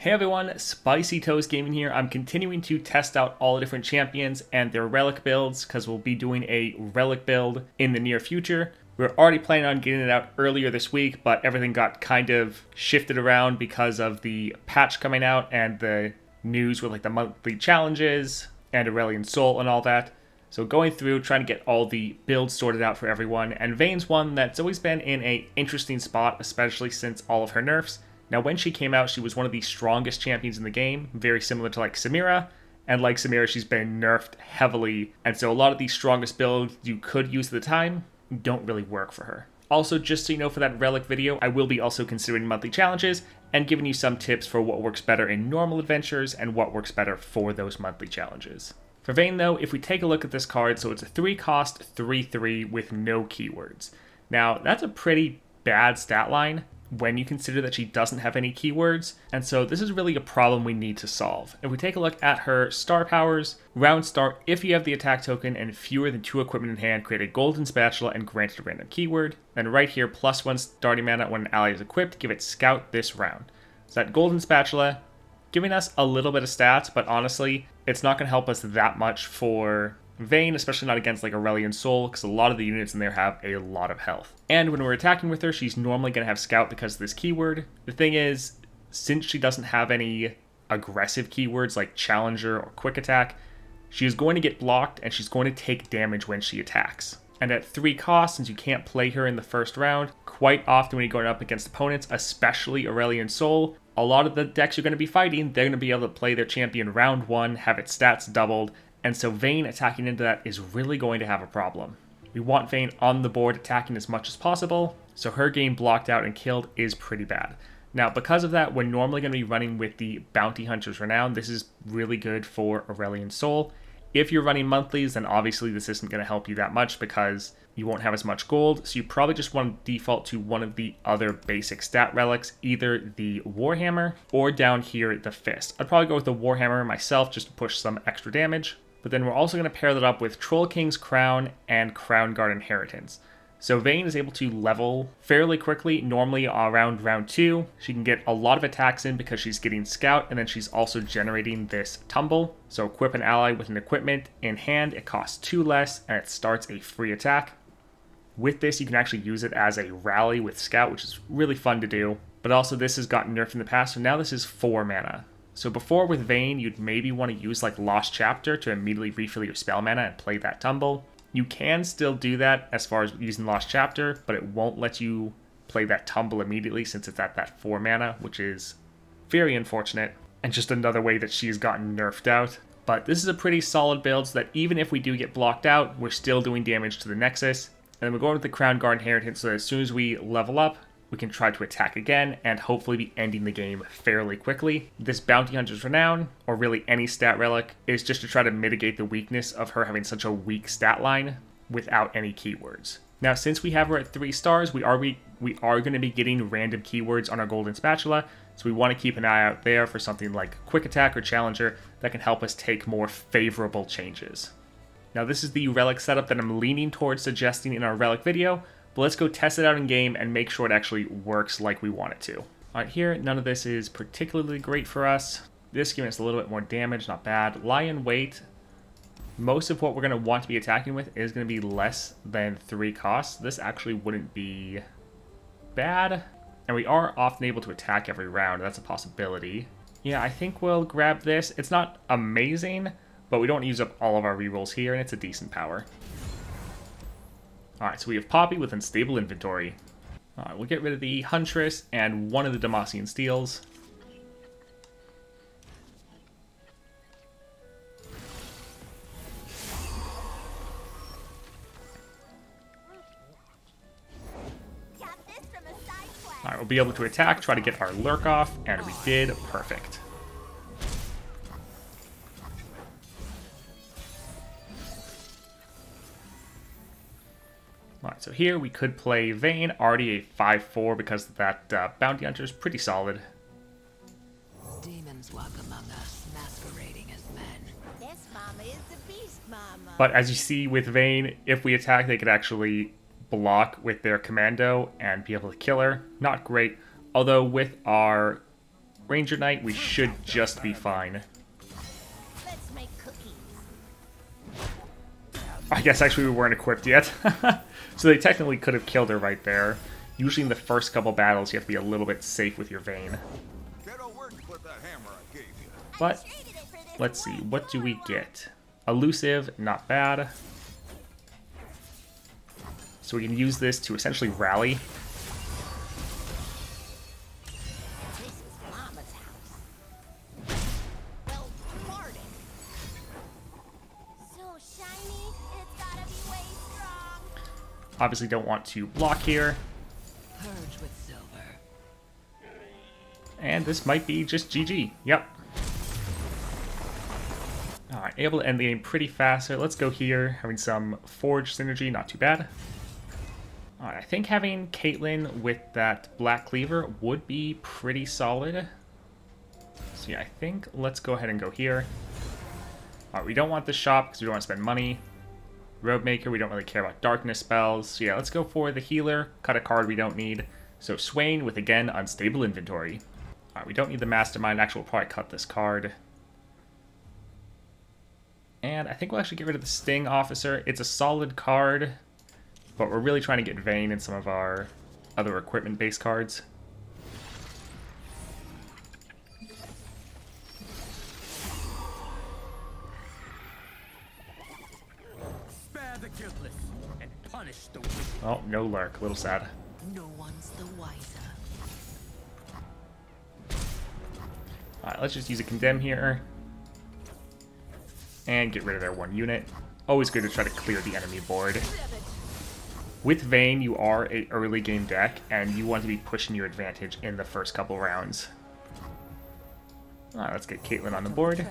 Hey everyone, Spicy Toast Gaming here. I'm continuing to test out all the different champions and their relic builds because we'll be doing a relic build in the near future. We were already planning on getting it out earlier this week, but everything got kind of shifted around because of the patch coming out and the news with like the monthly challenges and Aurelian Soul and all that. So going through, trying to get all the builds sorted out for everyone, and Vayne's one that's always been in an interesting spot, especially since all of her nerfs. Now, when she came out, she was one of the strongest champions in the game, very similar to like Samira, and like Samira, she's been nerfed heavily, and so a lot of the strongest builds you could use at the time don't really work for her. Also, just so you know, for that Relic video, I will be also considering monthly challenges and giving you some tips for what works better in normal adventures and what works better for those monthly challenges. For Vayne though, if we take a look at this card, so it's a 3-cost 3/3 with no keywords. Now, that's a pretty bad stat line when you consider that she doesn't have any keywords, and so this is really a problem we need to solve. If we take a look at her star powers, round start, if you have the attack token and fewer than 2 equipment in hand, create a golden spatula and grant it a random keyword. Then right here, +1 starting mana when an ally is equipped, give it scout this round. So that golden spatula, giving us a little bit of stats, but honestly, it's not going to help us that much for Vayne, especially not against like Aurelian Soul, because a lot of the units in there have a lot of health. And when we're attacking with her, she's normally going to have Scout because of this keyword. The thing is, since she doesn't have any aggressive keywords like Challenger or Quick Attack, she is going to get blocked and she's going to take damage when she attacks. And at 3 costs, since you can't play her in the first round, quite often when you're going up against opponents, especially Aurelian Soul, a lot of the decks you're going to be fighting, they're going to be able to play their champion round 1, have its stats doubled, and so Vayne attacking into that is really going to have a problem. We want Vayne on the board attacking as much as possible, so her getting blocked out and killed is pretty bad. Now, because of that, we're normally going to be running with the Bounty Hunter's Renown. This is really good for Aurelian Soul. If you're running monthlies, then obviously this isn't going to help you that much because you won't have as much gold, so you probably just want to default to one of the other basic stat relics, either the Warhammer or down here the Fist. I'd probably go with the Warhammer myself just to push some extra damage. But then we're also going to pair that up with Troll King's Crown and Crown Guard Inheritance. So Vayne is able to level fairly quickly, normally around round 2. She can get a lot of attacks in because she's getting Scout, and then she's also generating this Tumble. So equip an ally with an equipment in hand, it costs 2 less, and it starts a free attack. With this, you can actually use it as a rally with Scout, which is really fun to do. But also this has gotten nerfed in the past, so now this is 4 mana. So before with Vayne, you'd maybe want to use like Lost Chapter to immediately refill your spell mana and play that Tumble. You can still do that as far as using Lost Chapter, but it won't let you play that Tumble immediately since it's at that 4 mana, which is very unfortunate, and just another way that she's gotten nerfed out. But this is a pretty solid build so that even if we do get blocked out, we're still doing damage to the Nexus. And then we're going with the Crown Guard Inheritance so that as soon as we level up, we can try to attack again and hopefully be ending the game fairly quickly. This Bounty Hunter's Renown, or really any stat relic, is just to try to mitigate the weakness of her having such a weak stat line without any keywords. Now, since we have her at 3 stars, we are going to be getting random keywords on our Golden Spatula, so we want to keep an eye out there for something like Quick Attack or Challenger that can help us take more favorable changes. Now, this is the relic setup that I'm leaning towards suggesting in our relic video, but let's go test it out in game and make sure it actually works like we want it to. Alright, here, none of this is particularly great for us. This giving us a little bit more damage, not bad. Lie in wait. Most of what we're going to want to be attacking with is going to be less than 3 costs. This actually wouldn't be bad. And we are often able to attack every round. That's a possibility. Yeah, I think we'll grab this. It's not amazing, but we don't use up all of our rerolls here, and it's a decent power. Alright, so we have Poppy with Unstable Inventory. Alright, we'll get rid of the Huntress and one of the Demacian Steels. Alright, we'll be able to attack, try to get our Lurk off, and we did. Perfect. Alright, so here we could play Vayne, already a 5/4 because that Bounty Hunter is pretty solid. Demons walk among us, masquerading as men. This mama is the beast mama. But as you see with Vayne, if we attack, they could actually block with their commando and be able to kill her. Not great. Although with our Ranger Knight, we should just be fine. Let's make cookies. I guess actually we weren't equipped yet. So they technically could have killed her right there. Usually in the first couple battles you have to be a little bit safe with your Vayne. But let's see, what do we get? Elusive, not bad. So we can use this to essentially rally. This is Mama's house. Well, pardon. So shiny, it's gotta be way strong. Obviously don't want to block here. Purge with silver. And this might be just GG. Yep. Alright, able to end the game pretty fast. So let's go here. Having some Forge synergy, not too bad. Alright, I think having Caitlyn with that Black Cleaver would be pretty solid. So yeah, I think let's go ahead and go here. Alright, we don't want the shop because we don't want to spend money. Roadmaker, we don't really care about darkness spells. So yeah, let's go for the healer. Cut a card we don't need. So Swain with, again, unstable inventory. Alright, we don't need the Mastermind. Actually, we'll probably cut this card. And I think we'll actually get rid of the Sting Officer. It's a solid card, but we're really trying to get Vayne in some of our other equipment-based cards. Spare the guiltless and punish the wicked. Oh, no lurk. A little sad. No one's the wiser. Alright, let's just use a Condemn here. And get rid of their one unit. Always good to try to clear the enemy board. With Vayne, you are a early game deck, and you want to be pushing your advantage in the first couple rounds. Alright, let's get Caitlyn on the board.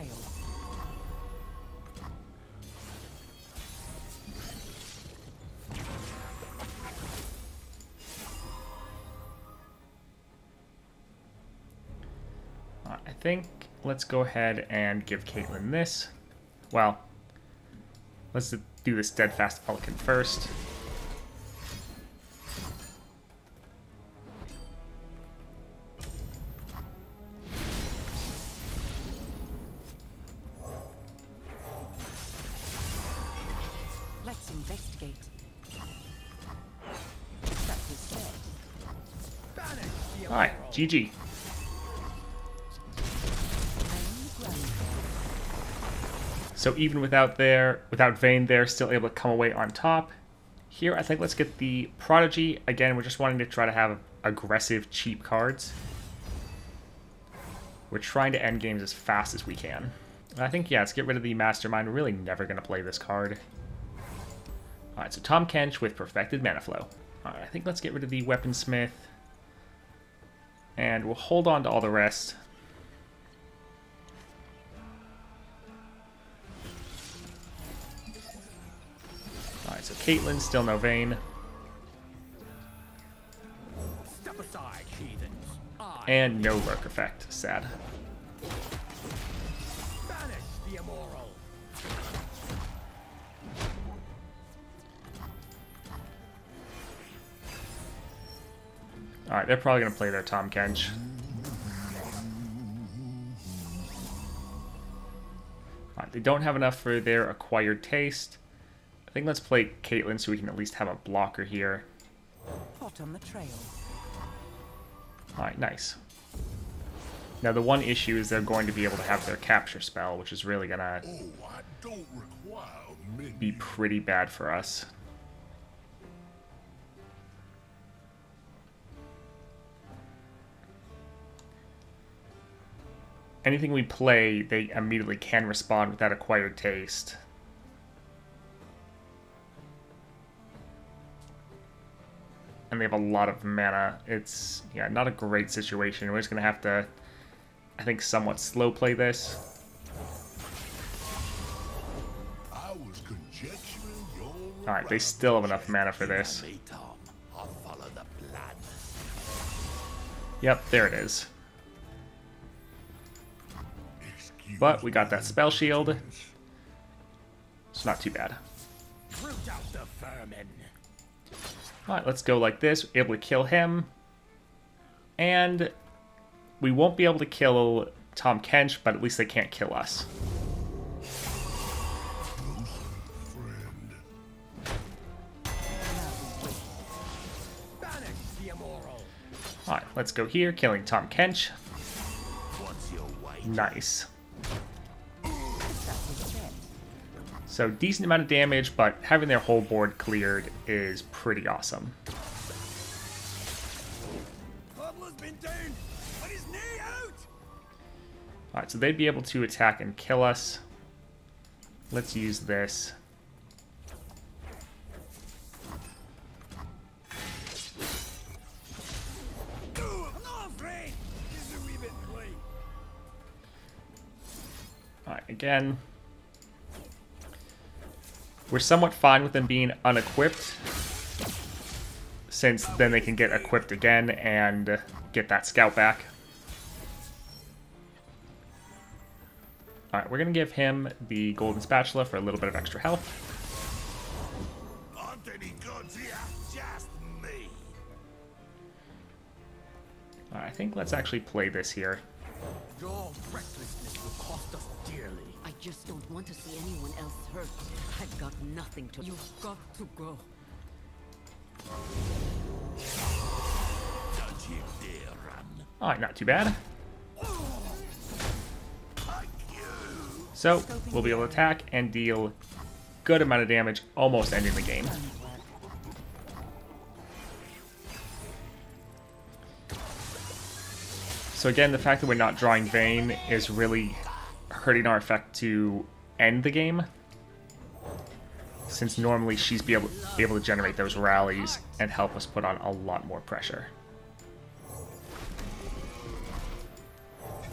I think let's go ahead and give Caitlyn this. Well, let's do the Steadfast Pelican first. Let's investigate. Alright, GG. So even without Vayne there, still able to come away on top. Here, I think let's get the Prodigy. Again, we're just wanting to try to have aggressive, cheap cards. We're trying to end games as fast as we can. I think, yeah, let's get rid of the Mastermind. We're really never going to play this card. Alright, so Tom Kench with Perfected Mana Flow. Alright, I think let's get rid of the Weaponsmith. And we'll hold on to all the rest. Alright, so Caitlyn, still no Vayne. Step aside, heathens. And no lurk effect. Sad. Banish the immoral. Alright, they're probably going to play their Tom Kench. Alright, they don't have enough for their Acquired Taste. I think let's play Caitlyn so we can at least have a blocker here. Hot on the trail. Alright, nice. Now the one issue is they're going to be able to have their capture spell, which is really going to be pretty bad for us. Anything we play, they immediately can respond with that Acquired Taste. And they have a lot of mana. It's, yeah, not a great situation. We're just going to have to, I think, somewhat slow play this. Alright, they still have enough mana for this. Yep, there it is. But we got that spell shield. It's not too bad. Root out the vermin. Alright, let's go like this. Able to kill him. And we won't be able to kill Tom Kench, but at least they can't kill us. Banish the immoral. Alright, let's go here, killing Tom Kench. Nice. So decent amount of damage, but having their whole board cleared is pretty awesome. Pablo's been down, but his knee out. Alright, so they'd be able to attack and kill us. Let's use this. I'm not afraid. Just a wee bit play. Alright, again. We're somewhat fine with them being unequipped, since then they can get equipped again and get that scout back. Alright, we're going to give him the golden spatula for a little bit of extra health. Aren't any gods here? Just me. Alright, I think let's actually play this here. Your recklessness will cost us dearly. I just don't want to see anyone else hurt. I've got nothing to... You've got to go. Don't you dare run. Alright, not too bad. Like you. So, we'll be able to attack and deal good amount of damage, almost ending the game. So again, the fact that we're not drawing Vayne is really hurting our effect to end the game, since normally she's be able to generate those rallies and help us put on a lot more pressure.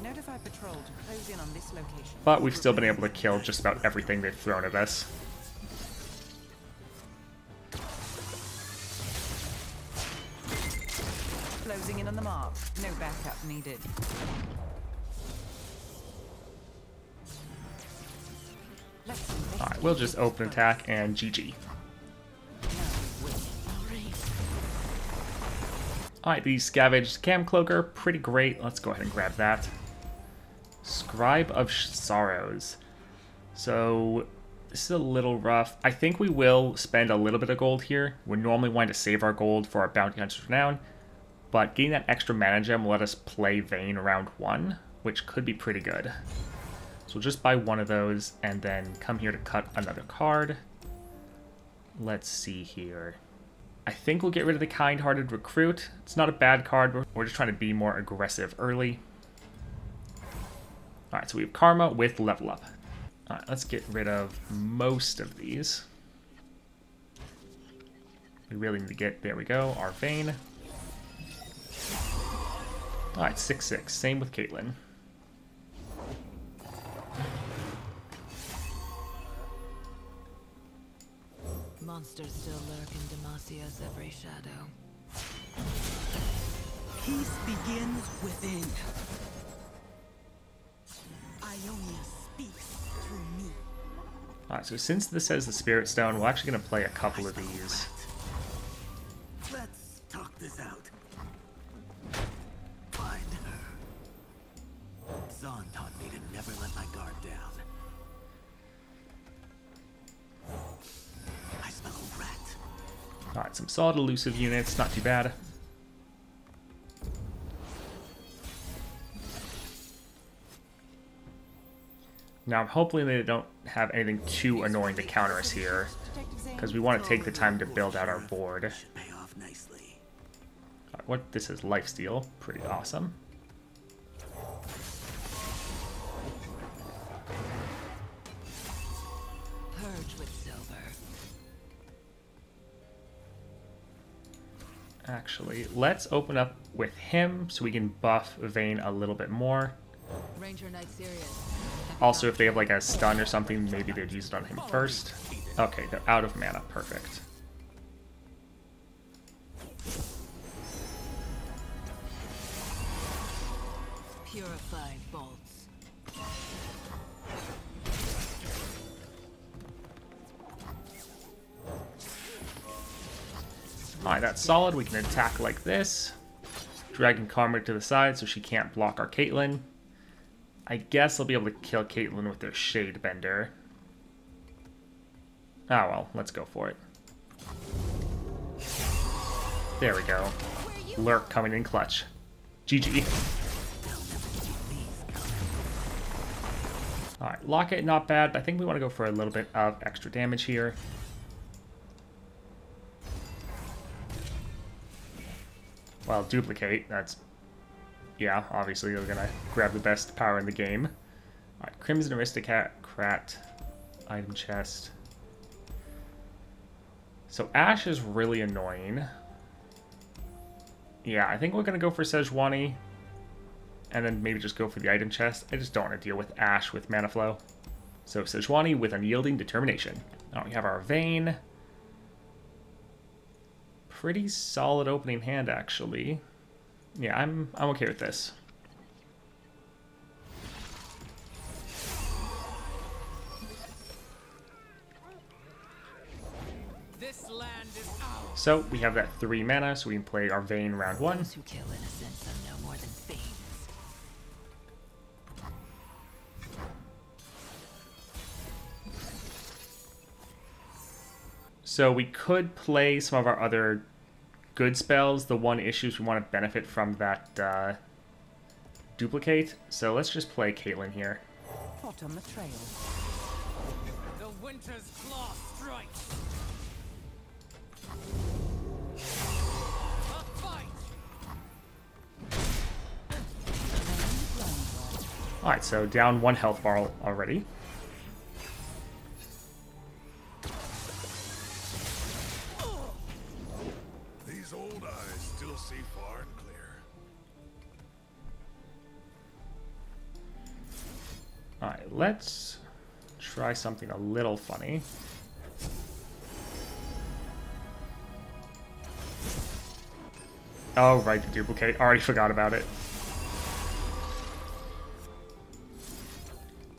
Notify patrol to close in on this location. But we've still been able to kill just about everything they've thrown at us. Closing in on the mark. No backup needed. Alright, we'll just open attack and GG. Alright, the Scavenged Cam Cloaker, pretty great. Let's go ahead and grab that. Scribe of Sorrows. So, this is a little rough. I think we will spend a little bit of gold here. We normally want to save our gold for our Bounty Hunter's Renown, but getting that extra mana gem will let us play Vayne round 1, which could be pretty good. So we'll just buy one of those and then come here to cut another card. Let's see here. I think we'll get rid of the Kind-Hearted Recruit. It's not a bad card. We're just trying to be more aggressive early. Alright, so we have Karma with Level Up. Alright, let's get rid of most of these. We really need to get, there we go, our Vayne. Alright, 6/6. Same with Caitlyn. Monsters still lurk in Demasia's every shadow. Peace begins within. Ionia speaks through me. Alright, so since this says the Spirit Stone, we're actually going to play a couple of these. Let's talk this out. Find her. Zahn taught me to never let my guard down. I smell a rat. Alright, some solid elusive units, not too bad. Now I'm hoping they don't have anything too annoying to counter us here, because we want to take the time to build out our board. Should pay off nicely. Alright, what this is lifesteal, pretty awesome. Purge with silver. Actually, let's open up with him so we can buff Vayne a little bit more. Ranger Knight Sirius. Also, if they have like a stun or something, maybe they'd use it on him first. Okay, they're out of mana. Perfect. Purified bolts. Alright, that's solid. We can attack like this. Dragon Karma to the side so she can't block our Caitlyn. I guess I'll be able to kill Caitlyn with their Shade Bender. Ah, well, let's go for it. There we go. Lurk coming in clutch. GG. Alright, Locket, not bad, but I think we want to go for a little bit of extra damage here. Well, Duplicate, that's... yeah, obviously they're gonna grab the best power in the game. Alright, Crimson Aristocrat, item chest. So Ashe is really annoying. Yeah, I think we're gonna go for Sejuani. And then maybe just go for the item chest. I just don't want to deal with Ashe with Mana Flow. So Sejuani with Unyielding Determination. Now we have our Vayne. Pretty solid opening hand, actually. Yeah, I'm okay with this. This land is ours. So we have that 3 mana, so we can play our Vayne round 1. Those who kill innocents are no more than fiends. So we could play some of our other good spells. The one issue is we want to benefit from that Duplicate. So let's just play Caitlyn here. Hot on the trail. The winter's claw strikes. A fight. Alright, so down 1 health bar already. These old eyes still see far and clear. Alright, let's try something a little funny. Oh, right, the Duplicate. Already forgot about it.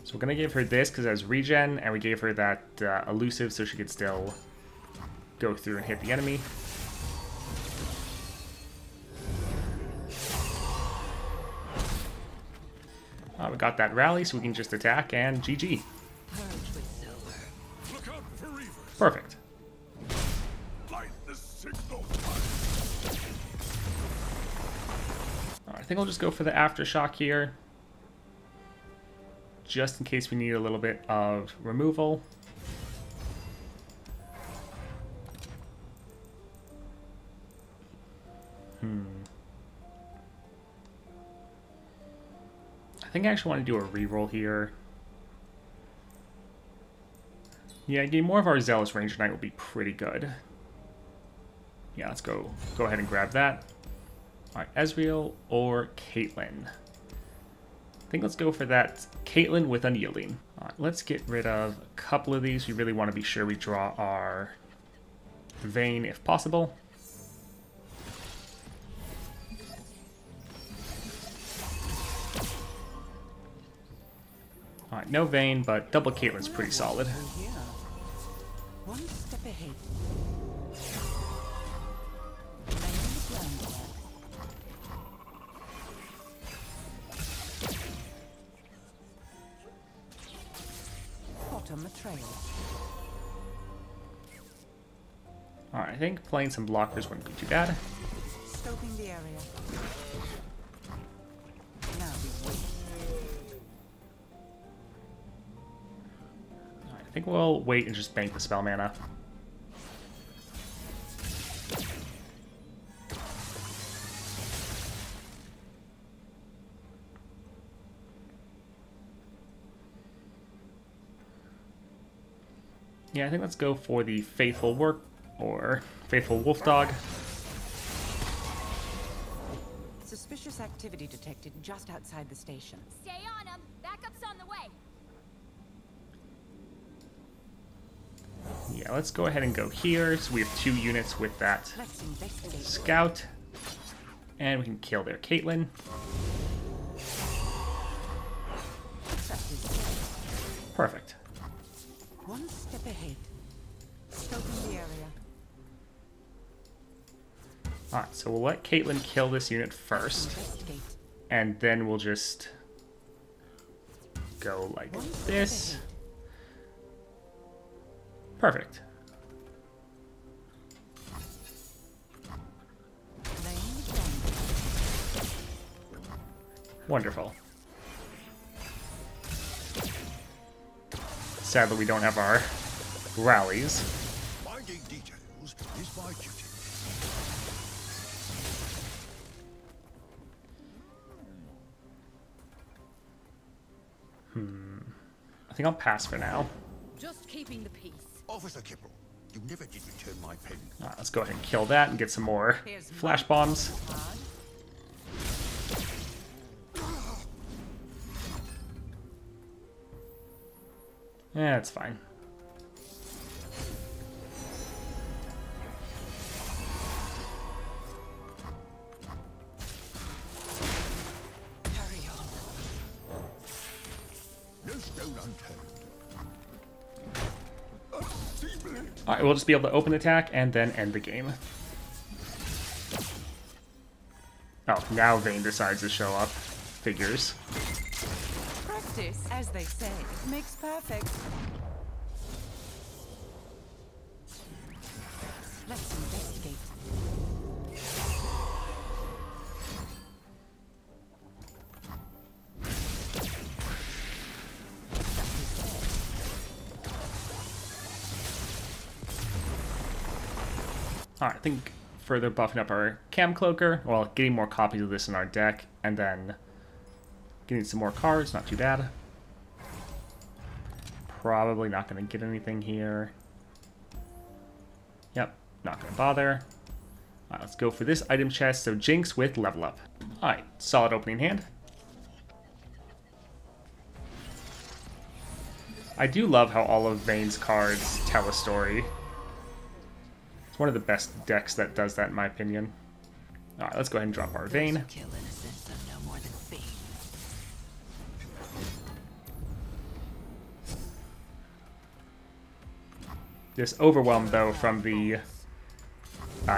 So we're going to give her this because it has regen, and we gave her that elusive so she could still go through and hit the enemy. We got that rally, so we can just attack, and GG. Purge with silver. Look out for Reavers. Perfect. Light the signal. I think I'll just go for the Aftershock here. Just in case we need a little bit of removal. I think I actually want to do a reroll here. Yeah, getting more of our Zealous Ranger Knight will be pretty good. Yeah, let's go ahead and grab that. Alright, Ezreal or Caitlyn. I think let's go for that Caitlyn with Unyielding. Alright, let's get rid of a couple of these. We really want to be sure we draw our Vayne if possible. Alright, no Vayne, but double Caitlyn's pretty solid. Here. One step ahead. Hot on the trail. Alright, I think playing some blockers wouldn't be too bad. Scoping the area. Now we wait. I think we'll wait and just bank the spell mana. Yeah, I think let's go for the Faithful Work or Faithful Wolf Dog. Suspicious activity detected just outside the station. Stay on them. Backup's on the way. Yeah, let's go ahead and go here. So we have 2 units with that Let's investigate. Scout. And we can kill their Caitlyn. Perfect. One step ahead. Scoping the area. Alright, so we'll let Caitlyn kill this unit first. Investigate. And then we'll just go like this. Perfect. Laying down. Wonderful. Sadly, we don't have our rallies. Finding details is my duty. I think I'll pass for now. Just keeping the peace. Officer Kipple, you never did return my pen. Alright, let's go ahead and kill that and get some more flash bombs. Hard. Yeah, it's fine. Carry on. No stone unturned. Unseemly. Alright, we'll just be able to open attack and then end the game. Oh, now Vayne decides to show up. Figures. Practice, as they say, makes perfect. Let's investigate. Alright, I think further buffing up our Cam Cloaker, well, getting more copies of this in our deck, and then getting some more cards, not too bad. Probably not going to get anything here. Yep, not going to bother. Alright, let's go for this item chest, so Jinx with level up. Alright, solid opening hand. I do love how all of Vayne's cards tell a story. It's one of the best decks that does that, in my opinion. Alright, let's go ahead and drop our Vayne. Kill innocents and no more than Vayne. This overwhelm, though, from the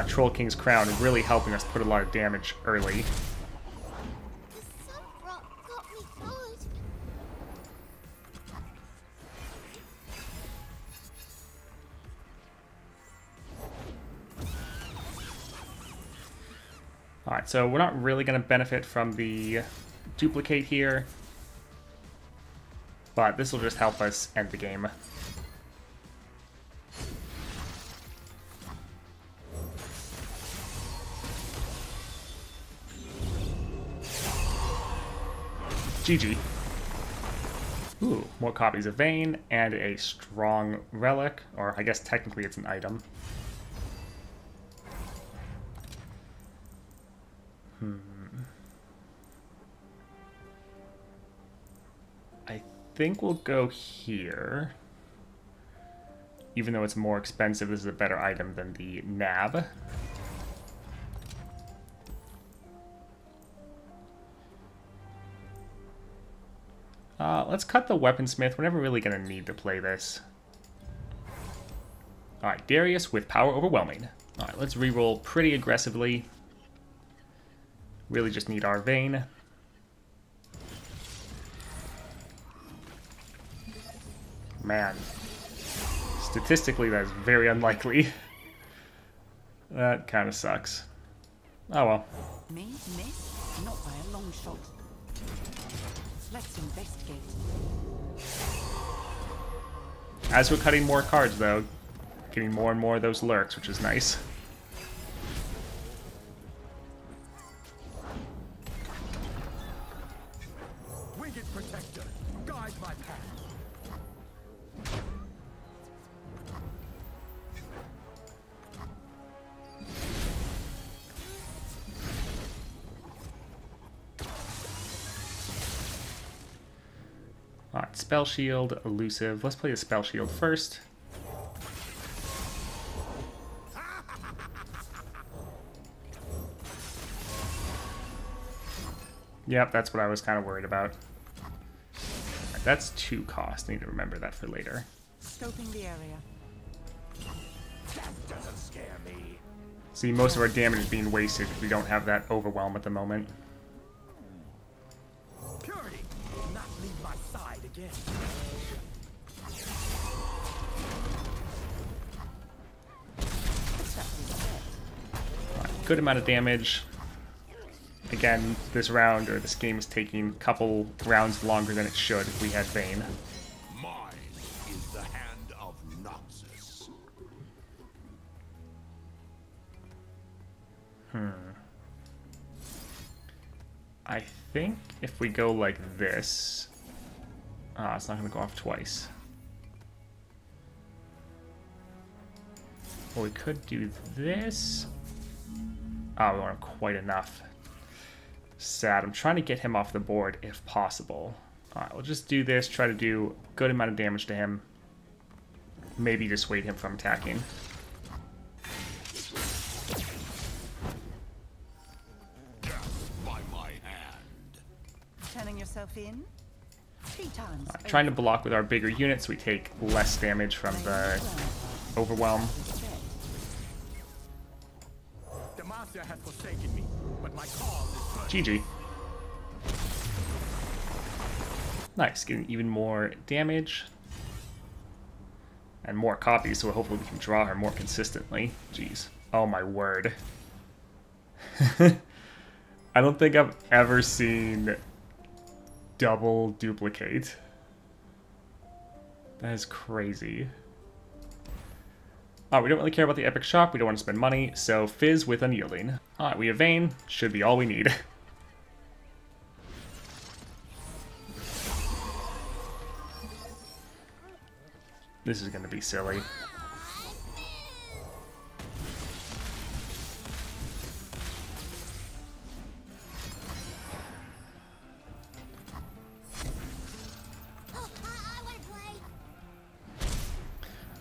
Troll King's Crown is really helping us put a lot of damage early. The sun rock got me good. Alright, so we're not really going to benefit from the duplicate here, but this will just help us end the game. GG. Ooh, more copies of Vayne and a strong relic, or I guess technically it's an item. I think we'll go here. Even though it's more expensive, this is a better item than the nab. Let's cut the weaponsmith. We're never really going to need to play this. Alright, Darius with power overwhelming. Alright, let's reroll pretty aggressively. Really just need our Vayne. Man. Statistically, that is very unlikely. That kind of sucks. Oh well. Me? Miss? Not by a long shot. Let's investigate. As we're cutting more cards, though, getting more and more of those lurks, which is nice. Winged protector, guide my path. Alright, Spell Shield, Elusive. Let's play the Spell Shield first. Yep, that's what I was kind of worried about. Alright, that's 2 cost. I need to remember that for later. Scoping the area. That doesn't scare me. See, most of our damage is being wasted if we don't have that overwhelm at the moment. Purity, not leave my side again. Alright, good amount of damage. Again, this round, or this game is taking a couple rounds longer than it should if we had Vayne. Mine is the hand of Noxus. I think if we go like this... Ah, it's not going to go off twice. Well, we could do this. Oh, we don't have quite enough. Sad. I'm trying to get him off the board if possible. Alright, we'll just do this, try to do a good amount of damage to him. Maybe dissuade him from attacking. By my hand. Turning yourself in 3 times. Trying to block with our bigger units so we take less damage from the overwhelm. Demacia has forsaken me, but my cause is GG. Nice, getting even more damage. And more copies, so hopefully we can draw her more consistently. Jeez. Oh my word. I don't think I've ever seen double duplicate. That is crazy. Oh, we don't really care about the epic shock, we don't want to spend money, so Fizz with Unyielding. Alright, we have Vayne, should be all we need. This is gonna be silly.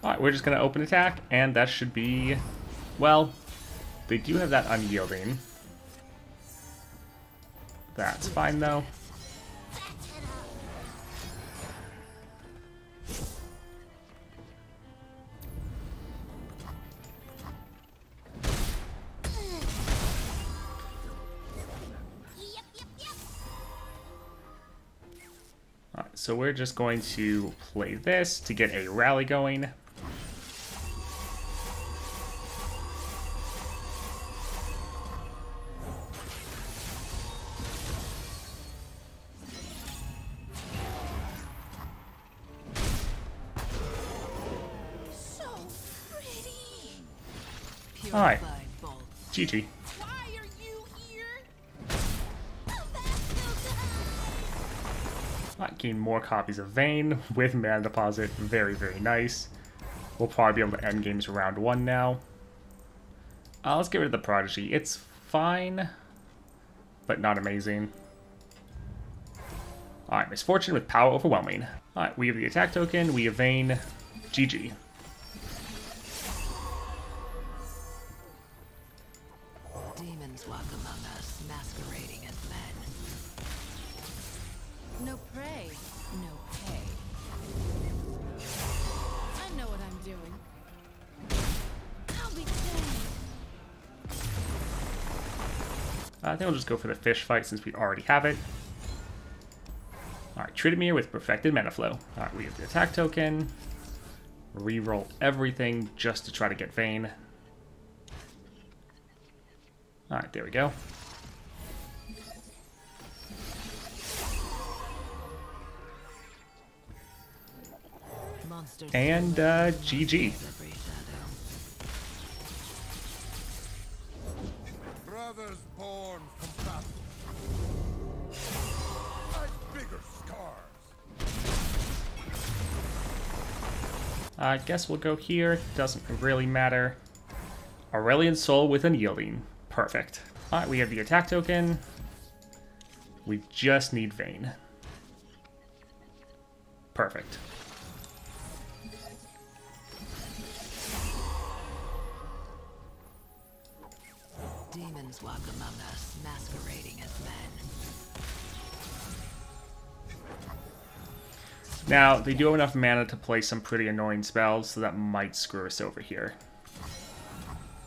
Alright, we're just gonna open attack, and that should be... Well, they do have that Unyielding. That's fine, though. Alright, so we're just going to play this to get a rally going. So pretty. Alright, Purified bolts. GG. Why are you here? That's so good. Gain more copies of Vayne with Mana Deposit. Very, very nice. We'll probably be able to end games round 1 now. Let's get rid of the Prodigy. It's fine, but not amazing. Alright, Misfortune with Power Overwhelming. Alright, we have the attack token, we have Vayne. GG. Demons walk among us, masquerading as men. No prey, no pay. I know what I'm doing. I'll be damned. I think we'll just go for the fish fight since we already have it. Alright, Tridomir with Perfected Mana Flow. Alright, we have the attack token. Reroll everything just to try to get Vayne. Alright, there we go. Monsters And GG. every shadow. Brothers born from battle. I've bigger scars. I guess we'll go here. Doesn't really matter. Aurelian Soul with Unyielding. Perfect. Alright, we have the attack token. We just need Vayne. Perfect. Demons walk among us, masquerading as men. Now, they do have enough mana to play some pretty annoying spells, so that might screw us over here.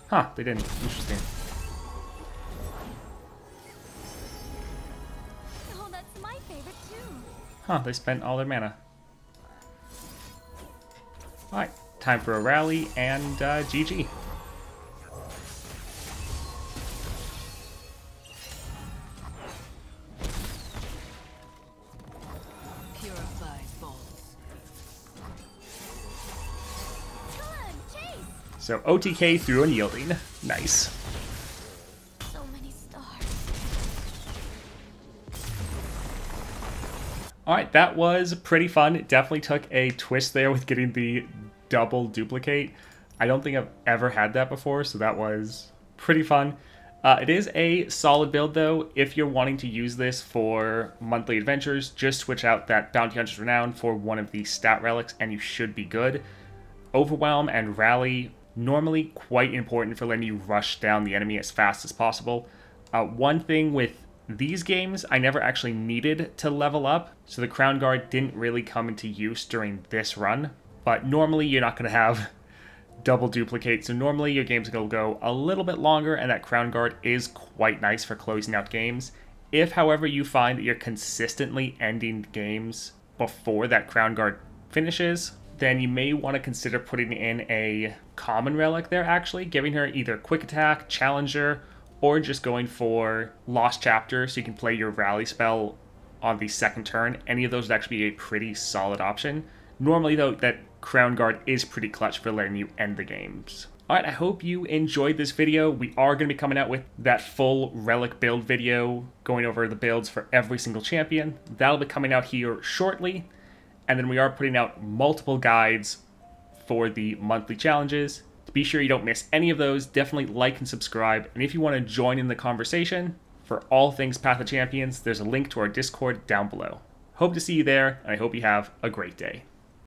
Huh, they didn't. Interesting. Oh, that's my favorite too. Huh, they spent all their mana. Alright, time for a rally and GG. Purified balls. Come on, chase! So OTK through unyielding. Nice. So many stars. Alright, that was pretty fun. It definitely took a twist there with getting the double duplicate. I don't think I've ever had that before, so that was pretty fun. It is a solid build though. If you're wanting to use this for monthly adventures, just switch out that Bounty Hunter's Renown for one of the stat relics and you should be good. Overwhelm and Rally, normally quite important for letting you rush down the enemy as fast as possible. One thing with these games, I never actually needed to level up, so the Crown Guard didn't really come into use during this run. But normally you're not going to have double duplicate, so normally your game's going to go a little bit longer, and that Crown Guard is quite nice for closing out games. If, however, you find that you're consistently ending games before that Crown Guard finishes, then you may want to consider putting in a common relic there, actually, giving her either quick attack, challenger, or just going for Lost Chapter so you can play your rally spell on the second turn. Any of those would actually be a pretty solid option. Normally, though, that Crown Guard is pretty clutch for letting you end the games. Alright, I hope you enjoyed this video. We are going to be coming out with that full relic build video, going over the builds for every single champion. That'll be coming out here shortly. And then we are putting out multiple guides for the monthly challenges. To be sure you don't miss any of those, definitely like and subscribe. And if you want to join in the conversation for all things Path of Champions, there's a link to our Discord down below. Hope to see you there, and I hope you have a great day.